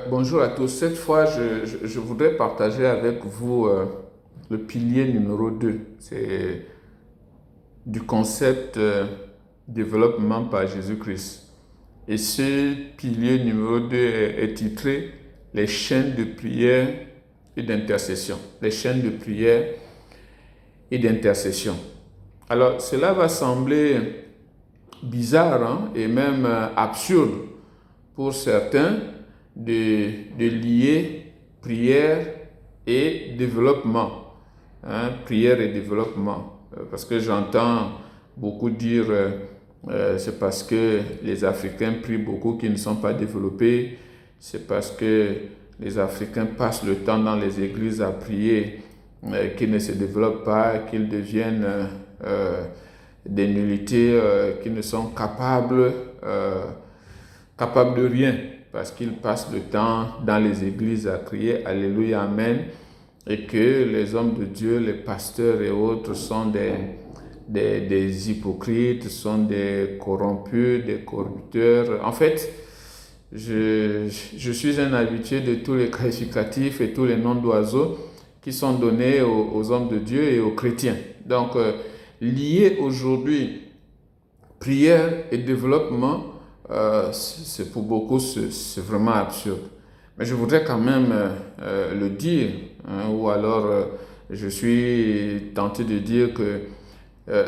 Bonjour à tous. Cette fois, je voudrais partager avec vous le pilier numéro 2. C'est du concept développement par Jésus-Christ. Et ce pilier numéro 2 est titré Les chaînes de prière et d'intercession. Les chaînes de prière et d'intercession. Alors, cela va sembler bizarre hein, et même absurde pour certains de lier prière et développement. Hein, prière et développement. Parce que j'entends beaucoup dire c'est parce que les Africains prient beaucoup qu'ils ne sont pas développés. C'est parce que les Africains passent le temps dans les églises à prier qu'ils ne se développent pas, qu'ils deviennent des nullités, qu'ils ne sont capables de rien parce qu'ils passent le temps dans les églises à crier Alléluia, Amen, et que les hommes de Dieu, les pasteurs et autres sont des hypocrites, sont des corrompus, des corrupteurs. En fait, je suis un habitué de tous les qualificatifs et tous les noms d'oiseaux qui sont donnés aux hommes de Dieu et aux chrétiens. Donc, lié aujourd'hui prière et développement, c'est pour beaucoup, c'est vraiment absurde. Mais je voudrais quand même le dire, hein, ou alors je suis tenté de dire que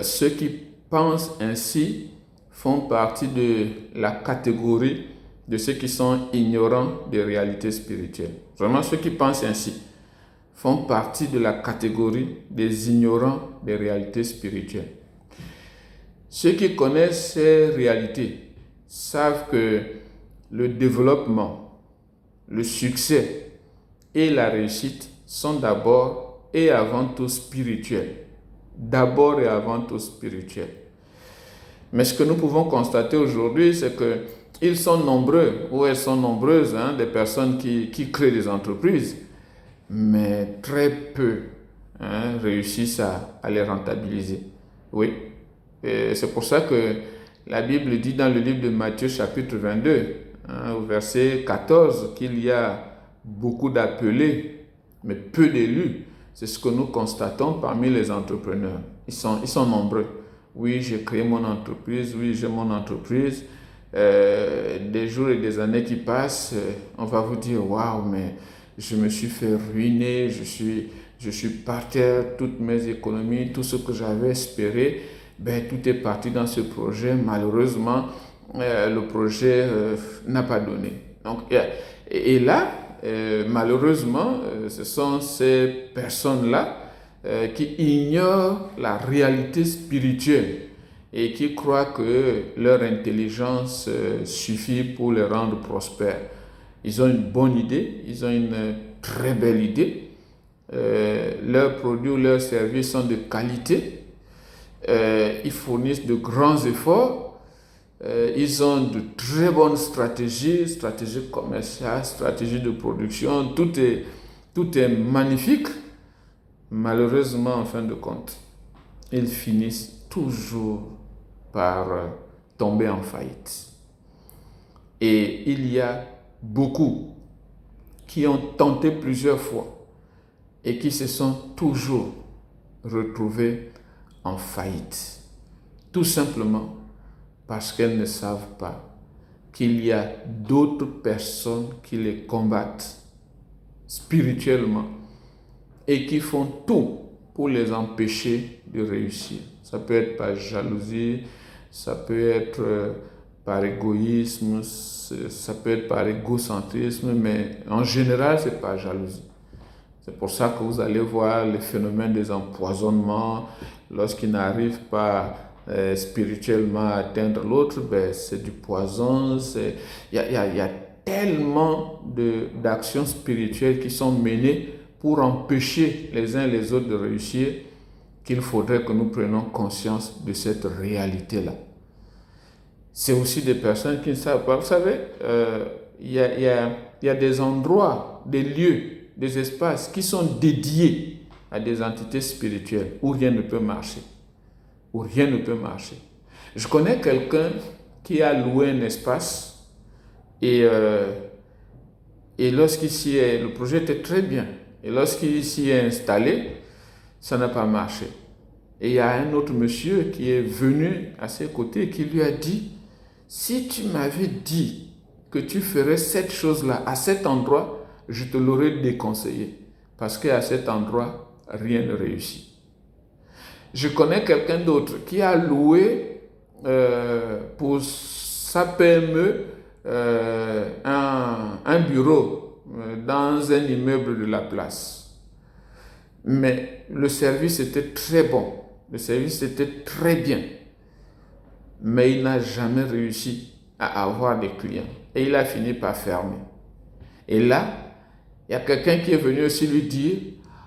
ceux qui pensent ainsi font partie de la catégorie de ceux qui sont ignorants des réalités spirituelles. Vraiment, ceux qui pensent ainsi font partie de la catégorie des ignorants des réalités spirituelles. Ceux qui connaissent ces réalités savent que le développement, le succès et la réussite sont d'abord et avant tout spirituels. D'abord et avant tout spirituels. Mais ce que nous pouvons constater aujourd'hui, c'est qu'ils sont nombreux, ou elles sont nombreuses, hein, des personnes qui créent des entreprises, mais très peu hein, réussissent à les rentabiliser. Oui. Et c'est pour ça que la Bible dit dans le livre de Matthieu chapitre 22, hein, au verset 14, qu'il y a beaucoup d'appelés, mais peu d'élus. C'est ce que nous constatons parmi les entrepreneurs. Ils sont nombreux. Oui, j'ai créé mon entreprise, oui, j'ai mon entreprise. Des jours et des années qui passent, on va vous dire, waouh, mais je me suis fait ruiner, je suis par terre, toutes mes économies, tout ce que j'avais espéré, ben, tout est parti dans ce projet. Malheureusement, le projet n'a pas donné. Donc, et là, malheureusement, ce sont ces personnes-là qui ignorent la réalité spirituelle et qui croient que leur intelligence suffit pour les rendre prospères. Ils ont une bonne idée, ils ont une très belle idée. Leurs produits ou leurs services sont de qualité. Ils fournissent de grands efforts. Ils ont de très bonnes stratégies commerciales, stratégies de production. Tout est magnifique. Malheureusement, en fin de compte, ils finissent toujours par tomber en faillite. Et il y a beaucoup qui ont tenté plusieurs fois et qui se sont toujours retrouvés en faillite. Tout simplement parce qu'elles ne savent pas qu'il y a d'autres personnes qui les combattent spirituellement et qui font tout pour les empêcher de réussir. Ça peut être par jalousie, ça peut être par égoïsme, ça peut être par égocentrisme, mais en général, c'est par jalousie. C'est pour ça que vous allez voir les phénomènes des empoisonnements. Lorsqu'ils n'arrivent pas spirituellement à atteindre l'autre, ben, c'est du poison. Il y a tellement d'actions spirituelles qui sont menées pour empêcher les uns les autres de réussir qu'il faudrait que nous prenions conscience de cette réalité-là. C'est aussi des personnes qui ne savent pas. Vous savez, il y a des endroits, des lieux, des espaces qui sont dédiés à des entités spirituelles où rien ne peut marcher. Où rien ne peut marcher. Je connais quelqu'un qui a loué un espace et Et le projet était très bien. Et lorsqu'il s'y est installé, ça n'a pas marché. Et il y a un autre monsieur qui est venu à ses côtés et qui lui a dit, si tu m'avais dit que tu ferais cette chose-là à cet endroit, je te l'aurais déconseillé. Parce qu'à cet endroit, rien ne réussit. Je connais quelqu'un d'autre qui a loué pour sa PME un bureau dans un immeuble de la place. Mais le service était très bon. Le service était très bien. Mais il n'a jamais réussi à avoir des clients. Et il a fini par fermer. Et là, il y a quelqu'un qui est venu aussi lui dire,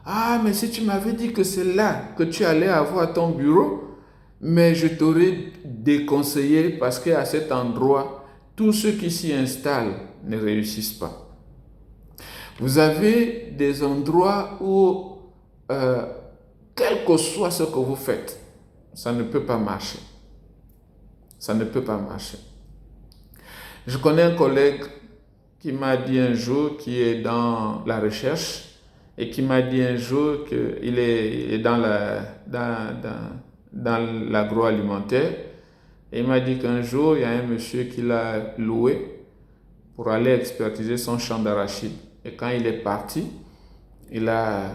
ah, mais si tu m'avais dit que c'est là que tu allais avoir ton bureau, mais je t'aurais déconseillé parce qu'à cet endroit, tous ceux qui s'y installent ne réussissent pas. Vous avez des endroits où, quel que soit ce que vous faites, ça ne peut pas marcher. Ça ne peut pas marcher. Je connais un collègue qui m'a dit un jour, qui est dans la recherche, et qui m'a dit un jour qu'il est dans l'agroalimentaire. Et il m'a dit qu'un jour, il y a un monsieur qui l'a loué pour aller expertiser son champ d'arachide. Et quand il est parti, il a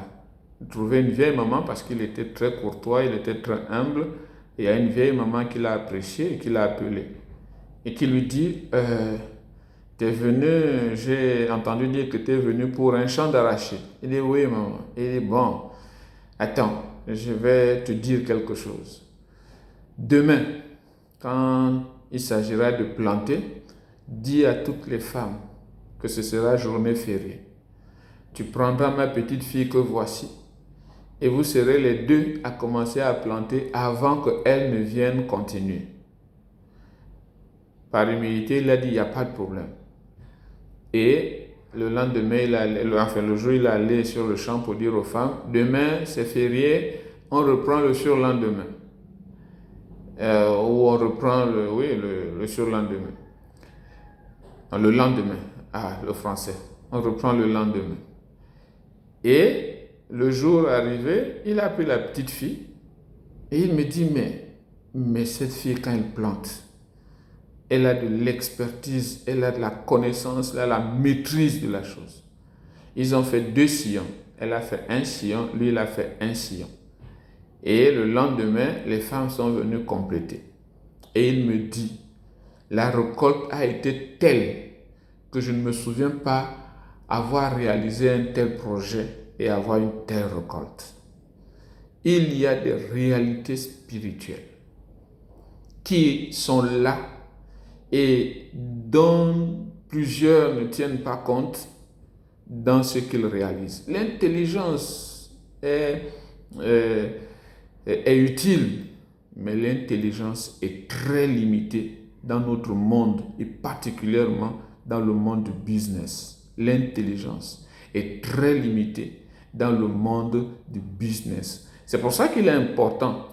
trouvé une vieille maman parce qu'il était très courtois, il était très humble. Et il y a une vieille maman qui l'a apprécié et qui l'a appelé. Et qui lui dit, t'es venu, j'ai entendu dire que tu es venu pour un champ d'arachide. Il dit, oui maman. Il dit, bon, attends, je vais te dire quelque chose. Demain, quand il s'agira de planter, dis à toutes les femmes que ce sera journée fériée. Tu prendras ma petite fille que voici et vous serez les deux à commencer à planter avant qu'elle ne vienne continuer. Par humilité, il a dit, il n'y a pas de problème. Et le lendemain, le jour, il est allé sur le champ pour dire aux femmes, demain, c'est férié, on reprend le surlendemain. Ou on reprend le surlendemain. Le lendemain, le français. On reprend le lendemain. Et le jour arrivé, il a pris la petite fille et il me dit, mais cette fille, quand elle plante, elle a de l'expertise, elle a de la connaissance, elle a la maîtrise de la chose. Ils ont fait 2 sillons. Elle a fait un sillon, lui il a fait un sillon. Et le lendemain, les femmes sont venues compléter. Et il me dit, la récolte a été telle que je ne me souviens pas avoir réalisé un tel projet et avoir une telle récolte. Il y a des réalités spirituelles qui sont là et dont plusieurs ne tiennent pas compte dans ce qu'ils réalisent. L'intelligence est utile, mais l'intelligence est très limitée dans notre monde et particulièrement dans le monde du business. L'intelligence est très limitée dans le monde du business. C'est pour ça qu'il est important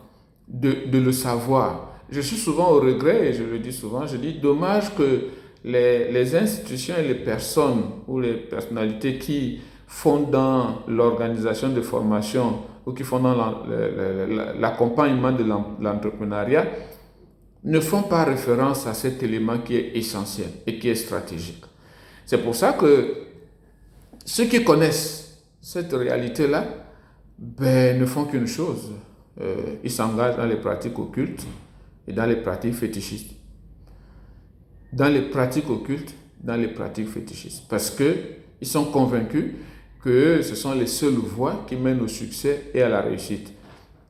de le savoir. Je suis souvent au regret, et je le dis souvent, je dis dommage que les institutions et les personnes ou les personnalités qui font dans l'organisation de formation ou qui font dans l'accompagnement de l'entrepreneuriat ne font pas référence à cet élément qui est essentiel et qui est stratégique. C'est pour ça que ceux qui connaissent cette réalité-là ne font qu'une chose. Ils s'engagent dans les pratiques occultes et dans les pratiques fétichistes. Dans les pratiques occultes, dans les pratiques fétichistes. Parce qu'ils sont convaincus que ce sont les seules voies qui mènent au succès et à la réussite.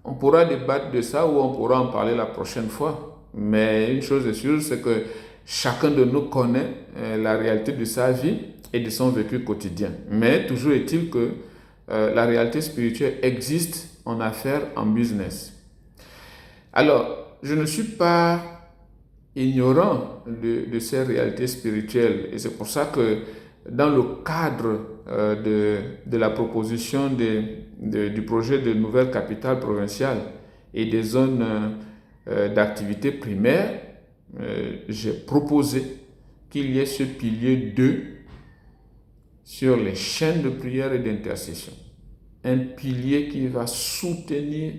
On pourra débattre de ça ou on pourra en parler la prochaine fois. Mais une chose est sûre, c'est que chacun de nous connaît la réalité de sa vie et de son vécu quotidien. Mais toujours est-il que la réalité spirituelle existe en affaires, en business. Alors, je ne suis pas ignorant de ces réalités spirituelles et c'est pour ça que dans le cadre de la proposition du projet de nouvelle capitale provinciale et des zones d'activité primaire, j'ai proposé qu'il y ait ce pilier 2 sur les chaînes de prière et d'intercession. Un pilier qui va soutenir,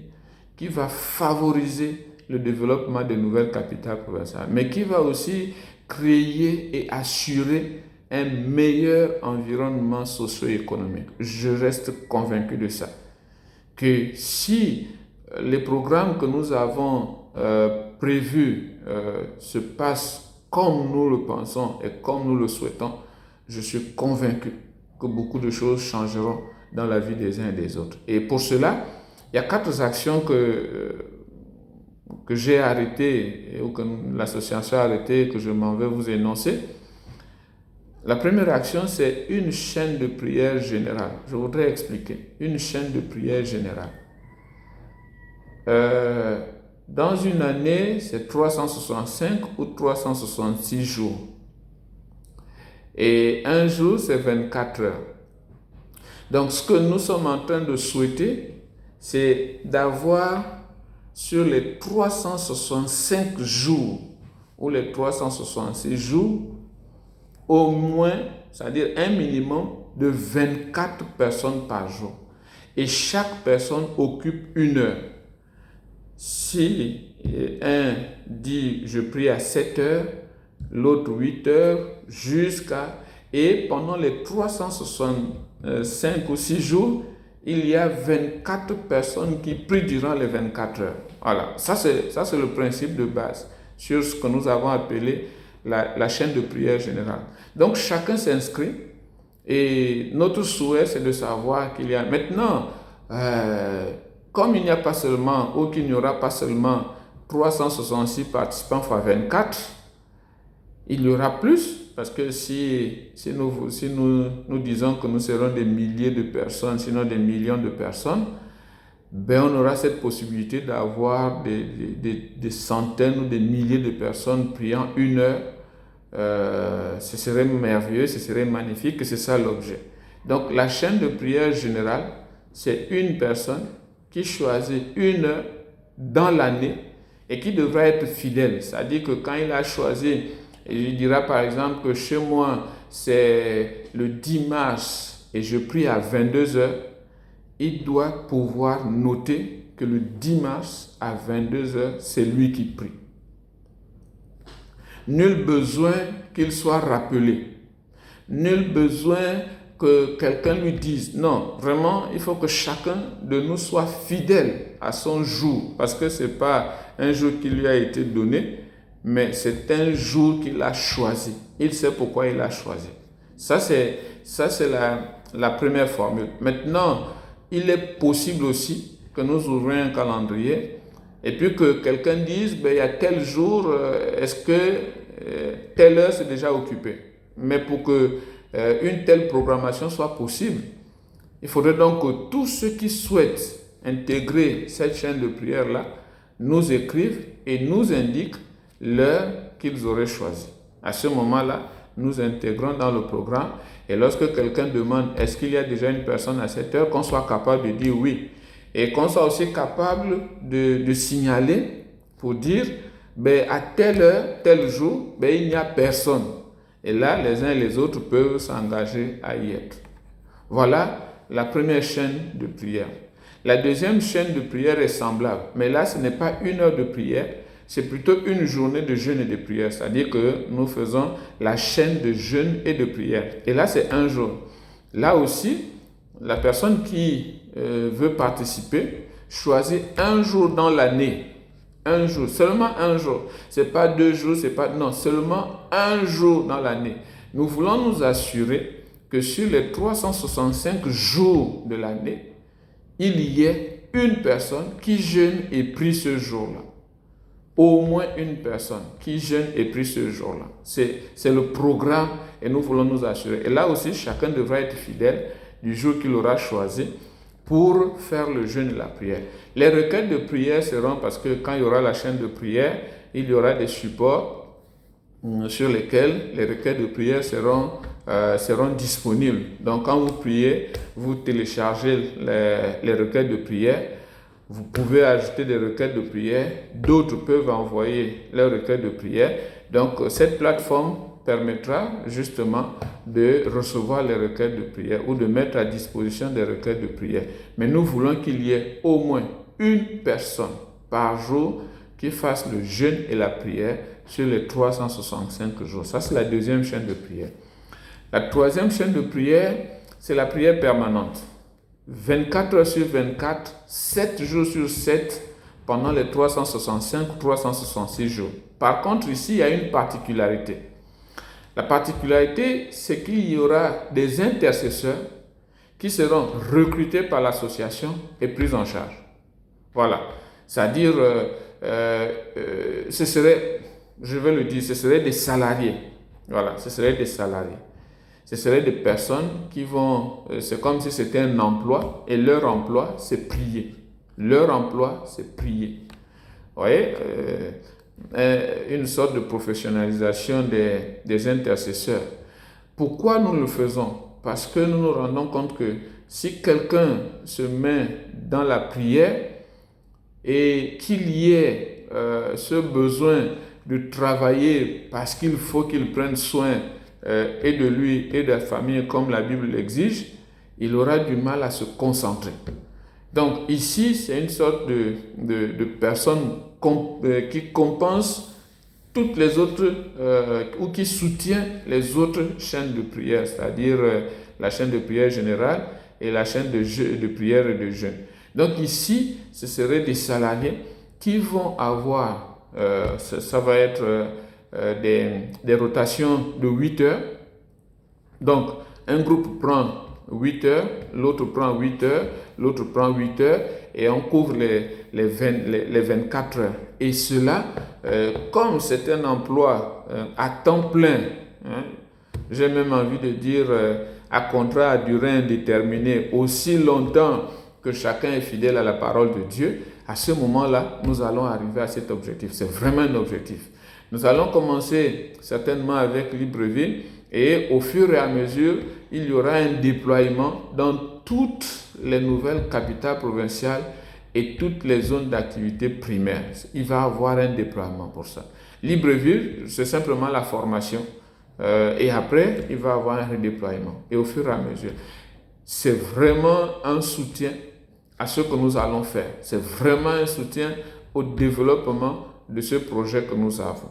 qui va favoriser le développement des nouvelles capitales provinciales, mais qui va aussi créer et assurer un meilleur environnement socio-économique. Je reste convaincu de ça. Que si les programmes que nous avons prévus se passent comme nous le pensons et comme nous le souhaitons, je suis convaincu que beaucoup de choses changeront dans la vie des uns et des autres. Et pour cela, il y a 4 actions que j'ai arrêtées ou que l'association a arrêtées et que je m'en vais vous énoncer. La première action, c'est une chaîne de prière générale. Je voudrais expliquer. Une chaîne de prière générale. Dans une année, c'est 365 ou 366 jours. Et un jour, c'est 24 heures. Donc, ce que nous sommes en train de souhaiter, c'est d'avoir sur les 365 jours ou les 366 jours, au moins, c'est-à-dire un minimum de 24 personnes par jour. Et chaque personne occupe 1 heure. Si un dit je prie à 7 heures, l'autre 8 heures, et pendant les 365 ou 6 jours, il y a 24 personnes qui prient durant les 24 heures. Voilà, ça c'est le principe de base sur ce que nous avons appelé la chaîne de prière générale. Donc chacun s'inscrit et notre souhait c'est de savoir qu'il y a maintenant, comme il n'y a pas seulement ou qu'il n'y aura pas seulement 366 participants fois 24, il y aura plus. Parce que si nous disons que nous serons des milliers de personnes, sinon des millions de personnes, ben on aura cette possibilité d'avoir des centaines ou des milliers de personnes priant 1 heure. Ce serait merveilleux, ce serait magnifique, c'est ça l'objet. Donc la chaîne de prière générale, c'est une personne qui choisit 1 heure dans l'année et qui devra être fidèle. C'est-à-dire que quand il a choisi, il dira par exemple que chez moi, c'est le 10 mars et je prie à 22 heures, il doit pouvoir noter que le 10 mars à 22 heures, c'est lui qui prie. Nul besoin qu'il soit rappelé. Nul besoin que quelqu'un lui dise. Non, vraiment, il faut que chacun de nous soit fidèle à son jour. Parce que ce n'est pas un jour qui lui a été donné, mais c'est un jour qu'il a choisi. Il sait pourquoi il a choisi. Ça, c'est la première formule. Maintenant, il est possible aussi que nous ouvrions un calendrier et puis que quelqu'un dise, il y a tel jour, est-ce que telle heure c'est déjà occupé. Mais pour que une telle programmation soit possible, il faudrait donc que tous ceux qui souhaitent intégrer cette chaîne de prière-là nous écrivent et nous indiquent l'heure qu'ils auraient choisie. À ce moment-là, nous intégrons dans le programme et lorsque quelqu'un demande est-ce qu'il y a déjà une personne à cette heure, qu'on soit capable de dire oui et qu'on soit aussi capable de signaler pour dire à telle heure, tel jour, il n'y a personne. Et là, les uns et les autres peuvent s'engager à y être. Voilà la première chaîne de prière. La deuxième chaîne de prière est semblable, mais là, ce n'est pas 1 heure de prière, c'est plutôt une journée de jeûne et de prière. C'est-à-dire que nous faisons la chaîne de jeûne et de prière. Et là, c'est 1 jour. Là aussi, la personne qui veut participer choisit 1 jour dans l'année. 1 jour, seulement 1 jour. Ce n'est pas 2 jours, non, seulement 1 jour dans l'année. Nous voulons nous assurer que sur les 365 jours de l'année, il y ait une personne qui jeûne et prie ce jour-là. Au moins une personne qui jeûne et prie ce jour-là. C'est le programme et nous voulons nous assurer. Et là aussi, chacun devra être fidèle du jour qu'il aura choisi pour faire le jeûne et la prière. Les requêtes de prière seront, parce que quand il y aura la chaîne de prière, il y aura des supports sur lesquels les requêtes de prière seront disponibles. Donc quand vous priez, vous téléchargez les requêtes de prière. Vous pouvez ajouter des requêtes de prière. D'autres peuvent envoyer leurs requêtes de prière. Donc cette plateforme permettra justement de recevoir les requêtes de prière ou de mettre à disposition des requêtes de prière. Mais nous voulons qu'il y ait au moins une personne par jour qui fasse le jeûne et la prière sur les 365 jours. Ça, c'est la deuxième chaîne de prière. La troisième chaîne de prière, c'est la prière permanente. 24 heures sur 24, 7 jours sur 7, pendant les 365 ou 366 jours. Par contre, ici, il y a une particularité. La particularité, c'est qu'il y aura des intercesseurs qui seront recrutés par l'association et pris en charge. Voilà. C'est-à-dire, ce serait, je vais le dire, ce serait des salariés. Voilà, ce serait des salariés. Ce seraient des personnes qui vont, c'est comme si c'était un emploi, et leur emploi, c'est prier. Leur emploi, c'est prier. Vous voyez, une sorte de professionnalisation des intercesseurs. Pourquoi nous le faisons? Parce que nous nous rendons compte que si quelqu'un se met dans la prière et qu'il y ait ce besoin de travailler parce qu'il faut qu'il prenne soin et de lui et de la famille comme la Bible l'exige, il aura du mal à se concentrer. Donc ici, c'est une sorte de personne qui compense toutes les autres ou qui soutient les autres chaînes de prière, c'est-à-dire la chaîne de prière générale et la chaîne de prière et de jeûne. Donc ici, ce seraient des salariés qui vont avoir, ça va être des rotations de 8 heures. Donc, un groupe prend 8 heures, l'autre prend 8 heures, l'autre prend 8 heures, et on couvre les 24 heures. Et cela, comme c'est un emploi à temps plein, hein, j'ai même envie de dire à contrat à durée indéterminée, aussi longtemps que chacun est fidèle à la parole de Dieu, à ce moment-là, nous allons arriver à cet objectif. C'est vraiment un objectif. Nous allons commencer certainement avec Libreville et au fur et à mesure, il y aura un déploiement dans toutes les nouvelles capitales provinciales et toutes les zones d'activité primaires. Il va y avoir un déploiement pour ça. Libreville, c'est simplement la formation et après, il va y avoir un redéploiement et au fur et à mesure. C'est vraiment un soutien à ce que nous allons faire. C'est vraiment un soutien au développement de ce projet que nous avons.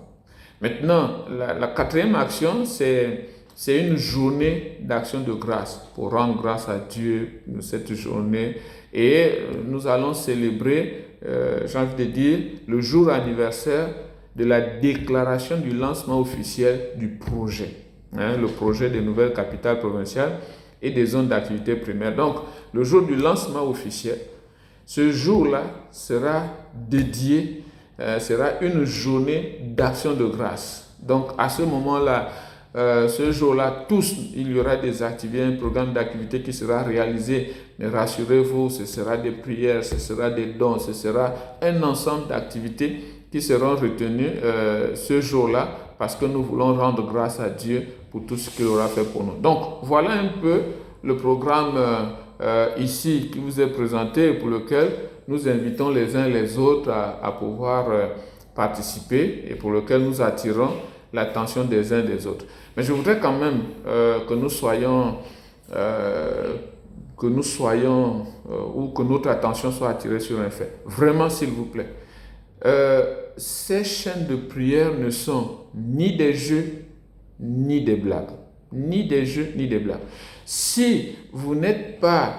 Maintenant, la quatrième action, c'est une journée d'action de grâce pour rendre grâce à Dieu de cette journée. Et nous allons célébrer, j'ai envie de dire, le jour anniversaire de la déclaration du lancement officiel du projet. Le projet des nouvelles capitales provinciales et des zones d'activité primaire. Donc, le jour du lancement officiel, ce jour-là sera dédié, sera une journée d'action de grâce. Donc, à ce moment-là, ce jour-là, il y aura des activités, un programme d'activité qui sera réalisé. Mais rassurez-vous, ce sera des prières, ce sera des dons, ce sera un ensemble d'activités qui seront retenues ce jour-là parce que nous voulons rendre grâce à Dieu pour tout ce qu'il aura fait pour nous. Donc, voilà un peu le programme ici qui vous est présenté et pour lequel nous invitons les uns et les autres à pouvoir participer et pour lequel nous attirons l'attention des uns et des autres. Mais je voudrais quand même que nous soyons ou que notre attention soit attirée sur un fait. Vraiment, s'il vous plaît. Ces chaînes de prière ne sont ni des jeux, ni des blagues. Ni des jeux, ni des blagues. Si vous n'êtes pas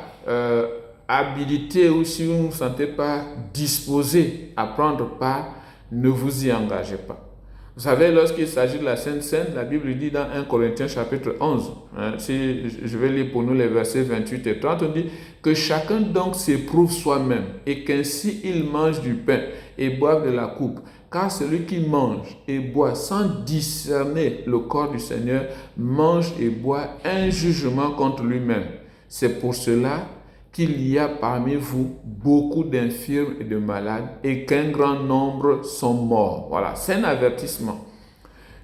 habilité ou si vous ne vous sentez pas disposé à prendre part, ne vous y engagez pas. Vous savez, lorsqu'il s'agit de la Sainte Seine, la Bible dit dans 1 Corinthiens chapitre 11, si je vais lire pour nous les versets 28 et 30, on dit que chacun donc s'éprouve soi-même et qu'ainsi il mange du pain et boive de la coupe. Car celui qui mange et boit sans discerner le corps du Seigneur mange et boit un jugement contre lui-même. C'est pour cela qu'il y a parmi vous beaucoup d'infirmes et de malades et qu'un grand nombre sont morts. Voilà, c'est un avertissement.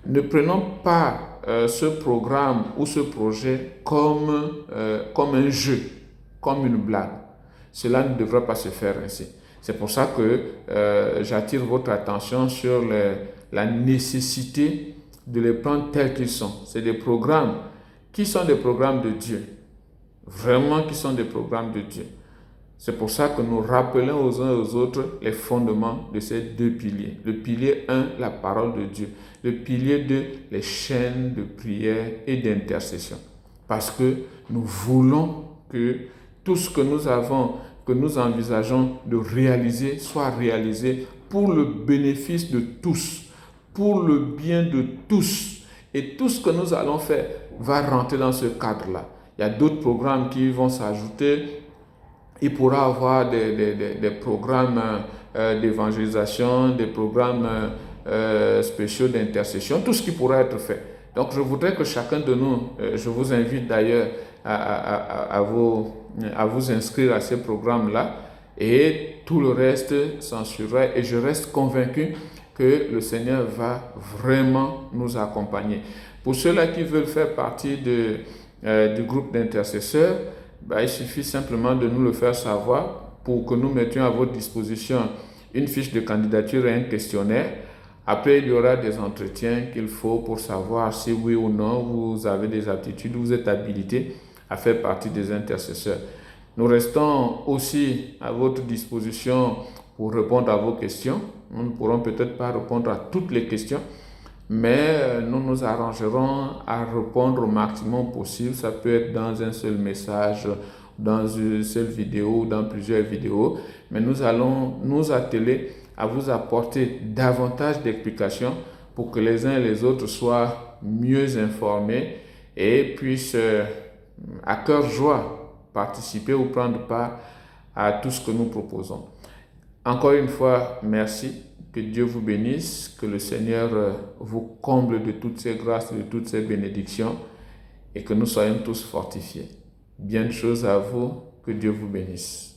Ne prenons pas ce programme ou ce projet comme un jeu, comme une blague. Cela ne devrait pas se faire ainsi. C'est pour ça que j'attire votre attention sur la nécessité de les prendre tels qu'ils sont. C'est des programmes qui sont des programmes de Dieu. Vraiment qui sont des programmes de Dieu. C'est pour ça que nous rappelons aux uns et aux autres les fondements de ces deux piliers. Le pilier 1, la parole de Dieu. Le pilier 2, les chaînes de prière et d'intercession. Parce que nous voulons que tout ce que nous avons, que nous envisageons de réaliser, soit réalisé pour le bénéfice de tous, pour le bien de tous. Et tout ce que nous allons faire va rentrer dans ce cadre-là. Il y a d'autres programmes qui vont s'ajouter. Il pourra avoir des programmes d'évangélisation, des programmes spéciaux d'intercession, tout ce qui pourra être fait. Donc je voudrais que chacun de nous, je vous invite d'ailleurs à vous inscrire à ces programmes-là, et tout le reste s'en suivra, et je reste convaincu que le Seigneur va vraiment nous accompagner. Pour ceux-là qui veulent faire partie du groupe d'intercesseurs, il suffit simplement de nous le faire savoir pour que nous mettions à votre disposition une fiche de candidature et un questionnaire. Après, il y aura des entretiens qu'il faut pour savoir si oui ou non vous avez des aptitudes, vous êtes habilité à faire partie des intercesseurs. Nous restons aussi à votre disposition pour répondre à vos questions. Nous ne pourrons peut-être pas répondre à toutes les questions, mais nous nous arrangerons à répondre au maximum possible. Ça peut être dans un seul message, dans une seule vidéo, dans plusieurs vidéos, mais nous allons nous atteler à vous apporter davantage d'explications pour que les uns et les autres soient mieux informés et puissent à cœur joie participer ou prendre part à tout ce que nous proposons. Encore une fois, merci. Que Dieu vous bénisse, que le Seigneur vous comble de toutes ses grâces, de toutes ses bénédictions, et que nous soyons tous fortifiés. Bien de choses à vous, que Dieu vous bénisse.